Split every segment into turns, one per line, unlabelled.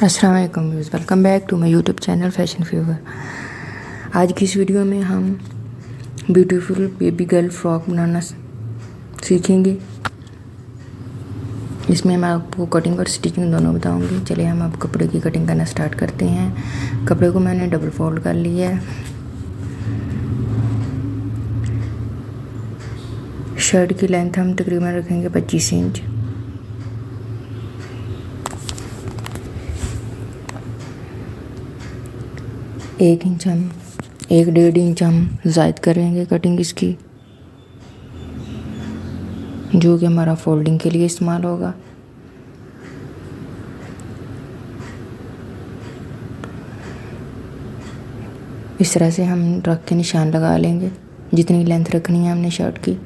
अस्सलाम वालेकुम viewers, welcome back to my YouTube channel fashion fever. आज की इस वीडियो में हम ब्यूटीफुल बेबी गर्ल फ्रॉक बनाना सीखेंगे। इसमें मैं आपको कटिंग और स्टिचिंग दोनों बताऊंगी। चलिए हम अब कपड़े की कटिंग करना स्टार्ट करते हैं। कपड़े को मैंने डबल फोल्ड कर लिया है। शर्ट की लेंथ हम तकरीबन रखेंगे 25 इंच। एक इंच हम 1.5 इंच हम ज़ायद करेंगे कटिंग इसकी, जो कि हमारा फोल्डिंग के लिए इस्तेमाल होगा। इस तरह से हम रख के निशान लगा लेंगे जितनी लेंथ रखनी है हमने शर्ट की।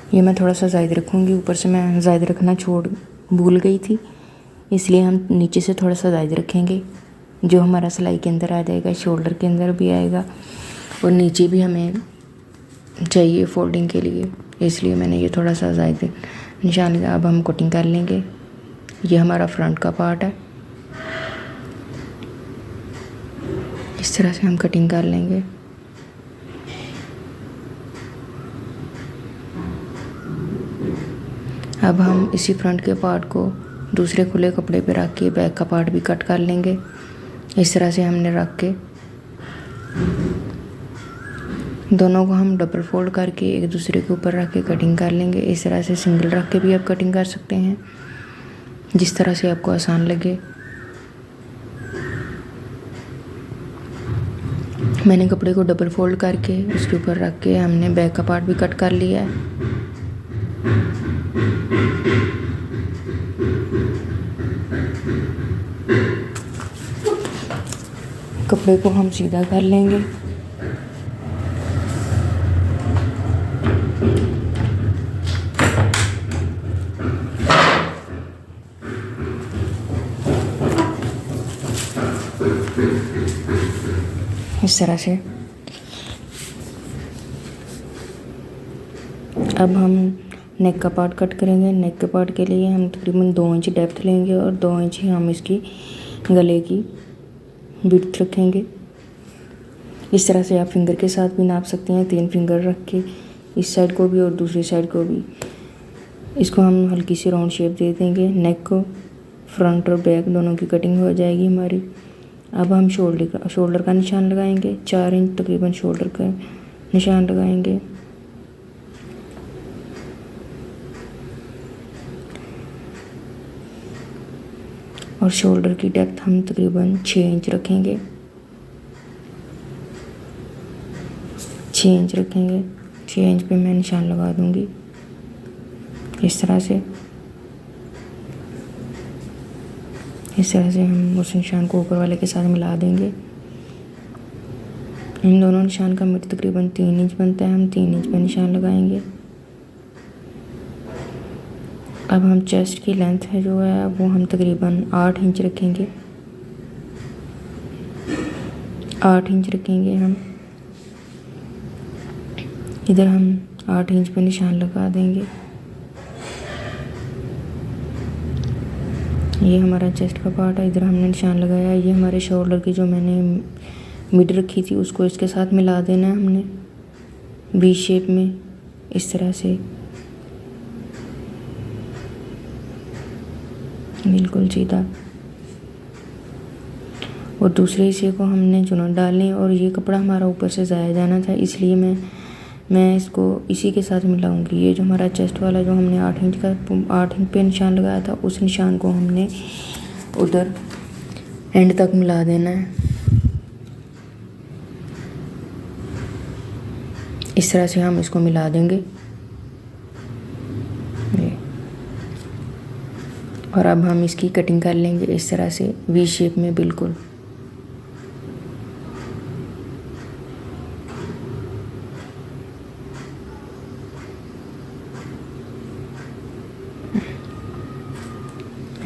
ये मैं थोड़ा सा ज़ायद रखूँगी, ऊपर से मैं ज़ायद रखना भूल गई थी, इसलिए हम नीचे से थोड़ा सा ज़ायद रखेंगे जो हमारा सिलाई के अंदर आ जाएगा, शोल्डर के अंदर भी आएगा और नीचे भी हमें चाहिए फोल्डिंग के लिए, इसलिए मैंने ये थोड़ा सा ज़ायद निशान लिया। अब हम कटिंग कर लेंगे। ये हमारा फ्रंट का पार्ट है, इस तरह से हम कटिंग कर लेंगे। अब हम इसी फ्रंट के पार्ट को दूसरे खुले कपड़े पे रख के बैक का पार्ट भी कट कर लेंगे। इस तरह से हमने रख के दोनों को हम डबल फोल्ड करके एक दूसरे के ऊपर रख के कटिंग कर लेंगे। इस तरह से सिंगल रख के भी आप कटिंग कर सकते हैं, जिस तरह से आपको आसान लगे। मैंने कपड़े को डबल फोल्ड करके उसके ऊपर रख के हमने बैक का पार्ट भी कट कर लिया है। कपड़े को हम सीधा कर लेंगे। इस तरह से अब हम नेक का पार्ट कट करेंगे। नेक के पार्ट के लिए हम तकरीबन 2 इंच डेप्थ लेंगे और 2 इंच ही हम इसकी गले की विड्थ रखेंगे। इस तरह से आप फिंगर के साथ भी नाप सकते हैं, 3 फिंगर रख के इस साइड को भी और दूसरी साइड को भी। इसको हम हल्की सी राउंड शेप दे देंगे। नेक को फ्रंट और बैक दोनों की कटिंग हो जाएगी हमारी। अब हम शोल्डर का निशान लगाएंगे। 4 इंच तकरीबन शोल्डर का निशान लगाएंगे। और शोल्डर की डेप्थ हम तकरीबन 6 इंच रखेंगे। 6 इंच रखेंगे। 6 इंच पे मैं निशान लगा दूंगी इस तरह से। इस तरह से हम उस निशान को ऊपर वाले के साथ मिला देंगे। इन दोनों निशान का मिड तकरीबन 3 इंच बनता है। हम 3 इंच पे निशान लगाएंगे। अब हम चेस्ट की लेंथ है जो है वो हम तकरीबन 8 इंच रखेंगे। 8 इंच रखेंगे हम। इधर हम 8 इंच पे निशान लगा देंगे। ये हमारा चेस्ट का पार्ट है, इधर हमने निशान लगाया। ये हमारे शोल्डर की जो मैंने मिड रखी थी उसको इसके साथ मिला देना है हमने वी शेप में, इस तरह से बिल्कुल सीधा। और दूसरे हिस्से को हमने चुनट डालनी और ये कपड़ा हमारा ऊपर से ज़ाया जाना था, इसलिए मैं इसको इसी के साथ मिलाऊंगी। ये जो हमारा चेस्ट वाला जो हमने 8 इंच पे निशान लगाया था उस निशान को हमने उधर एंड तक मिला देना है। इस तरह से हम इसको मिला देंगे। और अब हम इसकी कटिंग कर लेंगे इस तरह से वी शेप में बिल्कुल।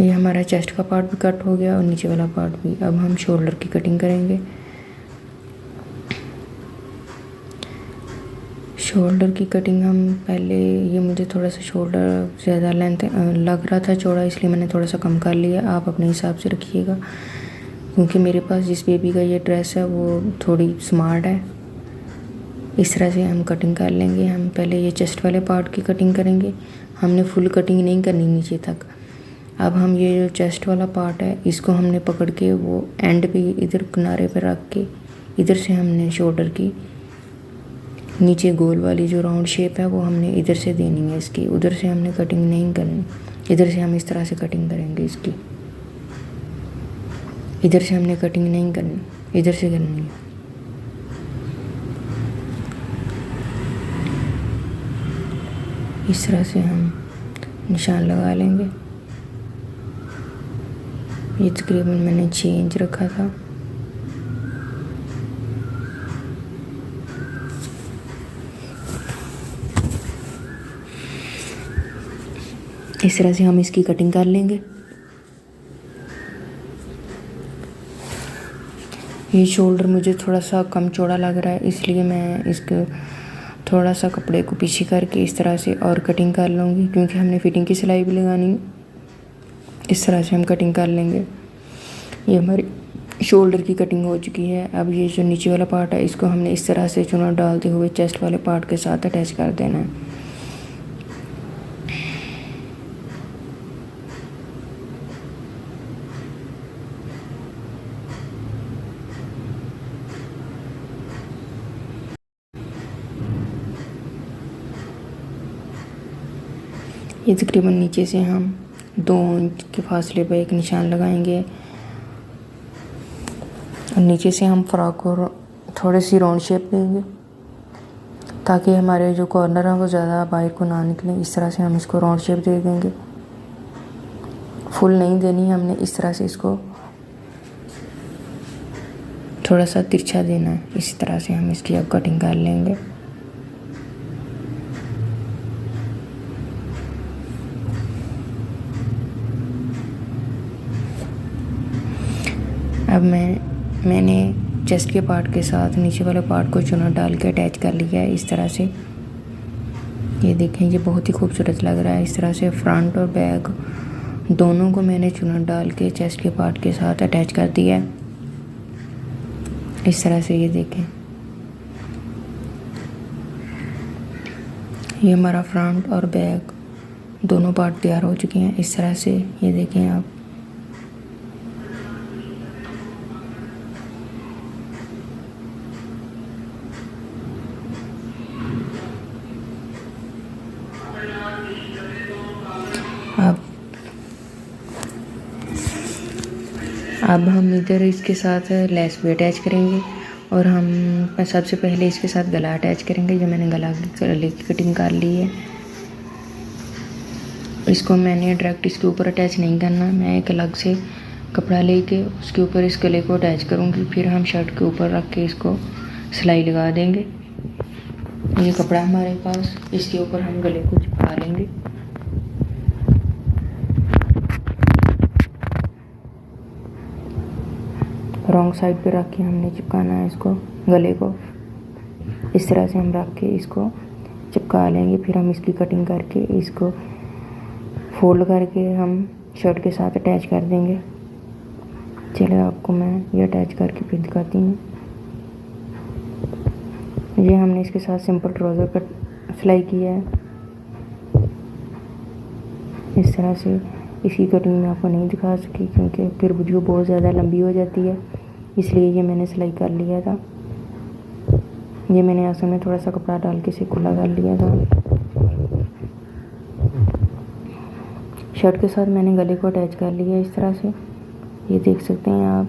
ये हमारा चेस्ट का पार्ट भी कट हो गया और नीचे वाला पार्ट भी। अब हम शोल्डर की कटिंग करेंगे। शोल्डर की कटिंग हम पहले, ये मुझे थोड़ा सा शोल्डर ज़्यादा लेंथ लग रहा था चौड़ा, इसलिए मैंने थोड़ा सा कम कर लिया। आप अपने हिसाब से रखिएगा, क्योंकि मेरे पास जिस बेबी का ये ड्रेस है वो थोड़ी स्मार्ट है। इस तरह से हम कटिंग कर लेंगे। हम पहले ये चेस्ट वाले पार्ट की कटिंग करेंगे, हमने फुल कटिंग नहीं करनी नीचे तक। अब हम ये जो चेस्ट वाला पार्ट है इसको हमने पकड़ के वो एंड पे इधर किनारे पे रख के इधर से हमने शोल्डर की नीचे गोल वाली जो राउंड शेप है वो हमने इधर से देनी है इसकी, उधर से हमने कटिंग नहीं करनी। इधर से हम इस तरह से कटिंग करेंगे इसकी, इधर से हमने कटिंग नहीं करनी, इधर से करनी है। इस तरह से हम निशान लगा लेंगे। ये तकरीबन मैंने 6 इंच रखा था। इस तरह से हम इसकी कटिंग कर लेंगे। ये शोल्डर मुझे थोड़ा सा कम चौड़ा लग रहा है, इसलिए मैं इसको थोड़ा सा कपड़े को पीछे करके इस तरह से और कटिंग कर लूँगी, क्योंकि हमने फिटिंग की सिलाई भी लगानी है। इस तरह से हम कटिंग कर लेंगे। ये हमारी शोल्डर की कटिंग हो चुकी है। अब ये जो नीचे वाला पार्ट है इसको हमने इस तरह से चुना डालते हुए चेस्ट वाले पार्ट के साथ अटैच कर देना है। ये तकरीबन नीचे से हम 2 इंच के फासले पर एक निशान लगाएंगे और नीचे से हम फ्रॉक को थोड़ी सी राउंड शेप देंगे ताकि हमारे जो कॉर्नर है वो ज़्यादा बाहर को ना निकले। इस तरह से हम इसको राउंड शेप दे देंगे, फुल नहीं देनी है हमने। इस तरह से इसको थोड़ा सा तिरछा देना है। इसी तरह से हम इसकी अब कटिंग कर लेंगे। अब मैंने चेस्ट के पार्ट के साथ नीचे वाले पार्ट को चुना डाल के अटैच कर लिया है इस तरह से। ये देखें, ये बहुत ही खूबसूरत लग रहा है। इस तरह से फ्रंट और बैक दोनों को मैंने चुना डाल के चेस्ट के पार्ट के साथ अटैच कर दिया है इस तरह से। ये देखें, ये हमारा फ्रंट और बैक दोनों पार्ट तैयार हो चुके हैं इस तरह से। ये देखें आप, अब हम इधर इसके साथ लेस भी अटैच करेंगे और हम सबसे पहले इसके साथ गला अटैच करेंगे। जो मैंने गले की कटिंग कर ली है, इसको मैंने डायरेक्ट इसके ऊपर अटैच नहीं करना। मैं एक अलग से कपड़ा लेके उसके ऊपर इस गले को अटैच करूँगी, फिर हम शर्ट के ऊपर रख के इसको सिलाई लगा देंगे। ये कपड़ा हमारे पास, इसके ऊपर हम गले को चिपका लेंगे। रॉन्ग साइड पे रख के हमने चिपकाना है इसको, गले को। इस तरह से हम रख के इसको चिपका लेंगे। फिर हम इसकी कटिंग करके इसको फोल्ड करके हम शर्ट के साथ अटैच कर देंगे। चलिए आपको मैं ये अटैच करके फिर दिखाती हूँ। ये हमने इसके साथ सिंपल ट्राउज़र का सिलाई किया है इस तरह से। इसकी कटिंग मैं आपको नहीं दिखा सकी क्योंकि फिर वीडियो बहुत ज़्यादा लंबी हो जाती है, इसलिए ये मैंने सिलाई कर लिया था। ये मैंने असल में थोड़ा सा कपड़ा डाल के इसे खुला कर लिया था। शर्ट के साथ मैंने गले को अटैच कर लिया इस तरह से, ये देख सकते हैं आप।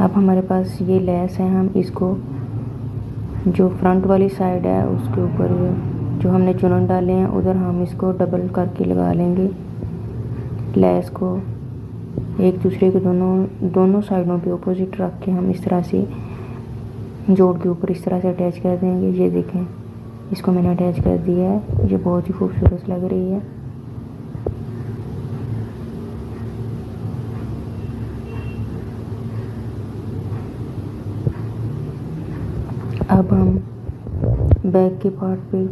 अब हमारे पास ये लेस है, हम इसको जो फ्रंट वाली साइड है उसके ऊपर जो हमने चुनन डाले हैं उधर हम इसको डबल करके लगा लेंगे। लेस को एक दूसरे के दोनों साइडों पे अपोजिट रख के हम इस तरह से जोड़ के ऊपर इस तरह से अटैच कर देंगे। ये देखें, इसको मैंने अटैच कर दिया है। ये बहुत ही खूबसूरत लग रही है। अब हम बैक के पार्ट पे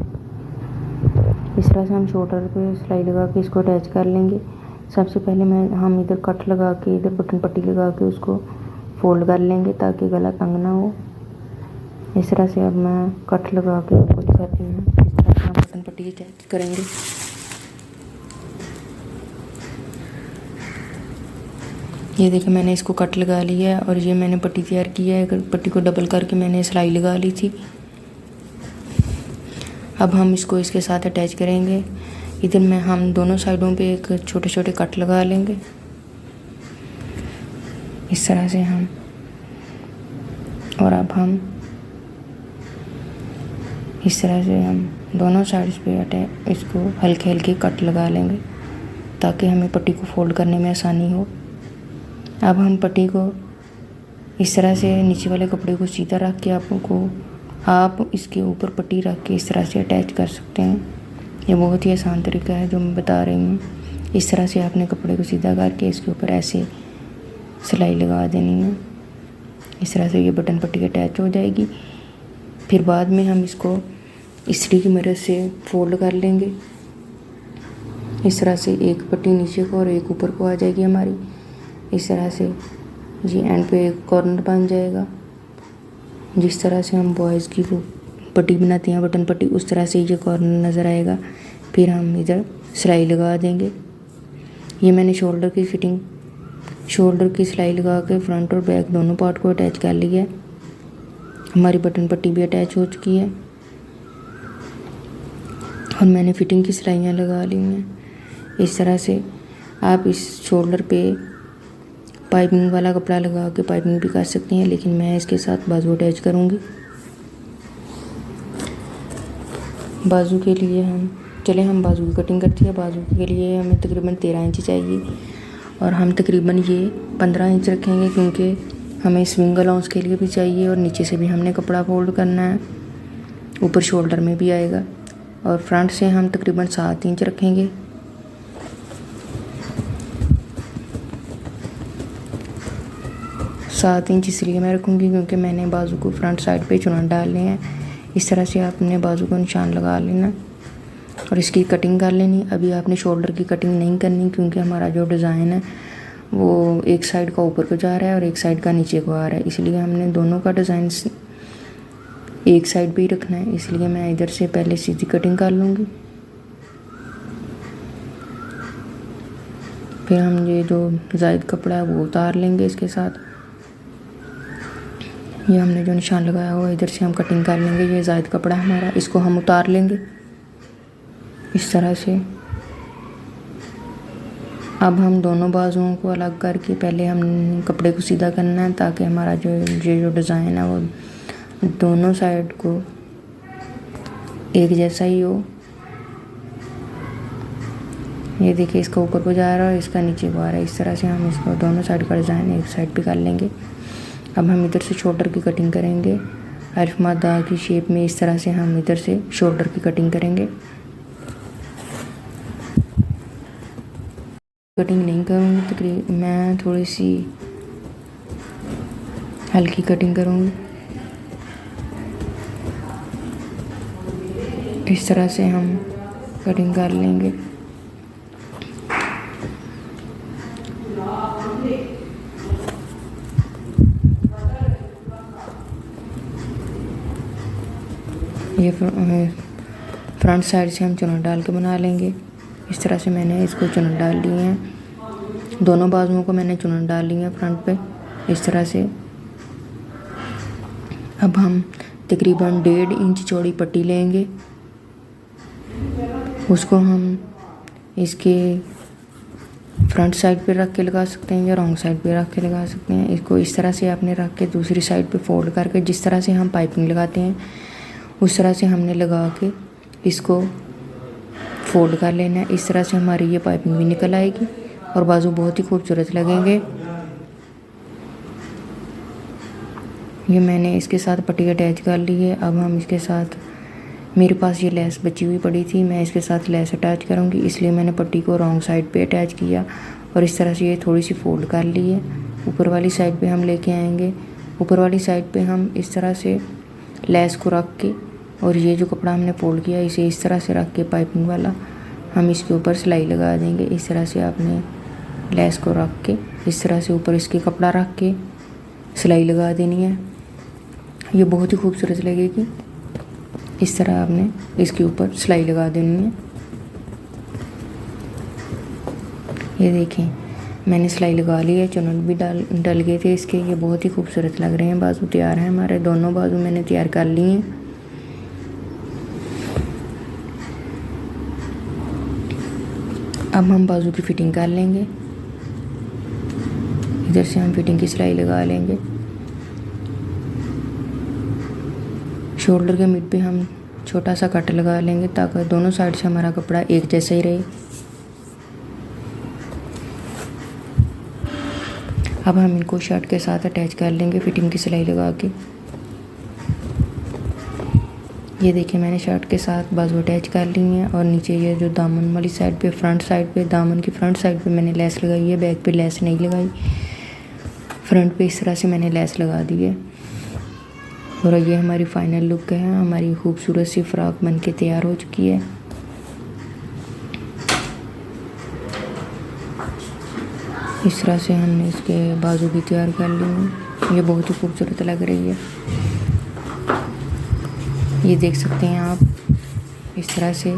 इस तरह से हम शोल्डर पे सिलाई लगा के इसको अटैच कर लेंगे। सबसे पहले हम इधर कट लगा के, इधर बटन पट्टी लगा के उसको फोल्ड कर लेंगे ताकि गला तंग ना हो। इस तरह से अब मैं कट लगा के आपको दिखाती हूँ। इस तरह से हम बटन पट्टी अटैच करेंगे। ये देखिए मैंने इसको कट लगा लिया है और ये मैंने पट्टी तैयार की है। पट्टी को डबल करके मैंने सिलाई लगा ली थी। अब हम इसको इसके साथ अटैच करेंगे। इधर में हम दोनों साइडों पे एक छोटे छोटे कट लगा लेंगे। इस तरह से हम, और अब हम इस तरह से हम दोनों साइड्स पे इसको हल्के हल्के कट लगा लेंगे ताकि हमें पट्टी को फोल्ड करने में आसानी हो। अब हम पट्टी को इस तरह से नीचे वाले कपड़े को सीधा रख के आप इसके ऊपर पट्टी रख के इस तरह से अटैच कर सकते हैं। ये बहुत ही आसान तरीका है जो मैं बता रही हूँ। इस तरह से आपने कपड़े को सीधा करके इसके ऊपर ऐसे सिलाई लगा देनी है। इस तरह से ये बटन पट्टी अटैच हो जाएगी। फिर बाद में हम इसको इस्त्री की मदद से फोल्ड कर लेंगे। इस तरह से एक पट्टी नीचे को और एक ऊपर को आ जाएगी हमारी। इस तरह से ये एंड पे एक कॉर्नर बन जाएगा। जिस तरह से हम बॉयज़ की वो पट्टी बनाते हैं बटन पट्टी, उस तरह से ये कॉर्नर नज़र आएगा। फिर हम इधर सिलाई लगा देंगे। ये मैंने शोल्डर की सिलाई लगा के फ्रंट और बैक दोनों पार्ट को अटैच कर लिया है। हमारी बटन पट्टी भी अटैच हो चुकी है और मैंने फिटिंग की सिलाइयाँ लगा ली हैं। इस तरह से आप इस शोल्डर पे पाइपिंग वाला कपड़ा लगा के पाइपिंग भी कर सकते हैं, लेकिन मैं इसके साथ बाजू अटैच करूँगी। बाजू के लिए हम बाजू की कटिंग करते हैं। बाजू के लिए हमें तकरीबन 13 इंच चाहिए और हम तकरीबन ये 15 इंच रखेंगे क्योंकि हमें स्विंग अलाउंस के लिए भी चाहिए और नीचे से भी हमने कपड़ा फोल्ड करना है, ऊपर शोल्डर में भी आएगा। और फ्रंट से हम तकरीबन 7 इंच रखेंगे। सात इंच इसलिए मैं रखूँगी क्योंकि मैंने बाजू को फ्रंट साइड पे चुनान डालने हैं। इस तरह से आपने बाजू को निशान लगा लेना और इसकी कटिंग कर लेनी। अभी आपने शोल्डर की कटिंग नहीं करनी क्योंकि हमारा जो डिज़ाइन है वो एक साइड का ऊपर को जा रहा है और एक साइड का नीचे को आ रहा है, इसलिए हमने दोनों का डिज़ाइन एक साइड पे ही रखना है। इसलिए मैं इधर से पहले सीधी कटिंग कर लूँगी। फिर हम ये जो ज़ायद कपड़ा है वो उतार लेंगे इसके साथ। ये हमने जो निशान लगाया हुआ इधर से हम कटिंग कर लेंगे। ये ज़ायद कपड़ा हमारा, इसको हम उतार लेंगे इस तरह से। अब हम दोनों बाजुओं को अलग करके पहले हम कपड़े को सीधा करना है ताकि हमारा जो डिज़ाइन है वो दोनों साइड को एक जैसा ही हो। ये देखिए इसका ऊपर को जा रहा है और इसका नीचे को आ रहा है। इस तरह से हम इसको दोनों साइड का डिज़ाइन एक साइड पे कर लेंगे। अब हम इधर से शोल्डर की कटिंग करेंगे। अल्फ मादा की शेप में इस तरह से हम इधर से शोल्डर की कटिंग करेंगे। कटिंग नहीं करूँगी, तकरीबन मैं थोड़ी सी हल्की कटिंग करूँगी। इस तरह से हम कटिंग कर लेंगे। ये फ्रंट साइड से हम चुनट डाल के बना लेंगे। इस तरह से मैंने इसको चुनट डाल ली है। दोनों बाजुओं को मैंने चुनट डाल ली है फ्रंट पे इस तरह से। अब हम तकरीबन 1.5 इंच चौड़ी पट्टी लेंगे। उसको हम इसके फ्रंट साइड पे रख के लगा सकते हैं या रॉन्ग साइड पे रख के लगा सकते हैं। इसको इस तरह से आपने रख के दूसरी साइड पे फोल्ड करके जिस तरह से हम पाइपिंग लगाते हैं उस तरह से हमने लगा के इसको फोल्ड कर लेना है। इस तरह से हमारी ये पाइपिंग भी निकल आएगी और बाजू बहुत ही खूबसूरत लगेंगे। ये मैंने इसके साथ पट्टी अटैच कर ली है। अब हम इसके साथ मेरे पास ये लेस बची हुई पड़ी थी, मैं इसके साथ लेस अटैच करूँगी, इसलिए मैंने पट्टी को रॉन्ग साइड पे अटैच किया और इस तरह से ये थोड़ी सी फोल्ड कर ली है। ऊपर वाली साइड पे हम लेके आएंगे। ऊपर वाली साइड पे हम इस तरह से लेस को रख के और ये जो कपड़ा हमने फोल्ड किया इसे इस तरह से रख के पाइपिंग वाला हम इसके ऊपर सिलाई लगा देंगे। इस तरह से आपने लेस को रख के इस तरह से ऊपर इसके कपड़ा रख के सिलाई लगा देनी है। ये बहुत ही खूबसूरत लगेगी। इस तरह आपने इसके ऊपर सिलाई लगा देनी है। ये देखें मैंने सिलाई लगा ली है, चुनट भी डल गए थे इसके। ये बहुत ही खूबसूरत लग रहे हैं। बाजू तैयार हैं हमारे, दोनों बाजू मैंने तैयार कर ली हैं। अब हम बाजू की फिटिंग कर लेंगे। इधर से हम फिटिंग की सिलाई लगा लेंगे। शोल्डर के मिड पे हम छोटा सा कट लगा लेंगे ताकि दोनों साइड से हमारा कपड़ा एक जैसा ही रहे। अब हम इनको शर्ट के साथ अटैच कर लेंगे फिटिंग की सिलाई लगा के। ये देखिए मैंने शर्ट के साथ बाजू अटैच कर ली है और नीचे ये जो दामन वाली साइड पे, फ्रंट साइड पे, दामन की फ्रंट साइड पे मैंने लेस लगाई है। बैक पे लेस नहीं लगाई, फ्रंट पे इस तरह से मैंने लेस लगा दी है। और ये हमारी फाइनल लुक है। हमारी खूबसूरत सी फ्रॉक बन के तैयार हो चुकी है। इस तरह से हमने इसके बाजू भी तैयार कर ली हैं। ये बहुत ही खूबसूरत लग रही है। ये देख सकते हैं आप इस तरह से।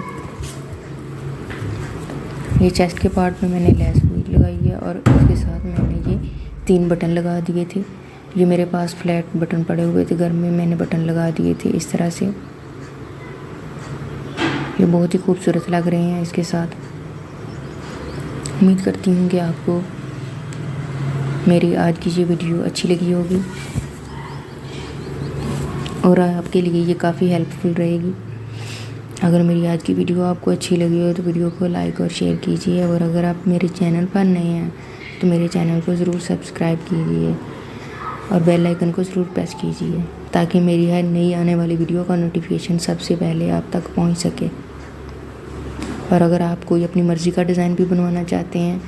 ये चेस्ट के पार्ट में मैंने लेस भी लगाई है और इसके साथ मैंने ये 3 बटन लगा दिए थे। ये मेरे पास फ्लैट बटन पड़े हुए थे घर में, मैंने बटन लगा दिए थे इस तरह से। ये बहुत ही खूबसूरत लग रहे हैं इसके साथ। उम्मीद करती हूँ कि आपको मेरी आज की ये वीडियो अच्छी लगी होगी और आपके लिए ये काफ़ी हेल्पफुल रहेगी। अगर मेरी आज की वीडियो आपको अच्छी लगी हो तो वीडियो को लाइक और शेयर कीजिए। और अगर आप मेरे चैनल पर नए हैं तो मेरे चैनल को ज़रूर सब्सक्राइब कीजिए और बेल आइकन को ज़रूर प्रेस कीजिए ताकि मेरी हर नई आने वाली वीडियो का नोटिफिकेशन सबसे पहले आप तक पहुंच सके। और अगर आप कोई अपनी मर्ज़ी का डिज़ाइन भी बनवाना चाहते हैं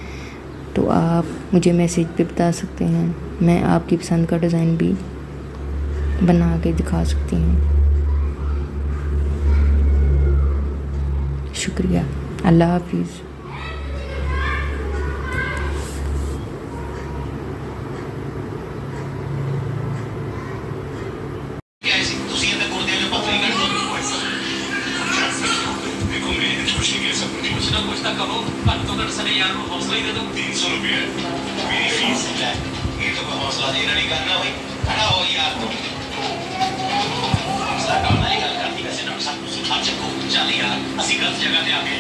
तो आप मुझे मैसेज पे बता सकते हैं, मैं आपकी पसंद का डिज़ाइन भी बना के दिखा सकती हूँ। शुक्रिया। अल्लाह हाफिज़।
कुछ ना कहो, घट तो घट सने यार को हौसला ही दे दो। 300 रुपये मेरी फीस है। ये तो कोई हौसला देना नहीं करना भाई, खड़ा हो यार तुम। हौसला करना ही गल करती वैसे डॉक्टर साहब तुम सिखा चको। चल यार असि गलत जगह ते आ गए।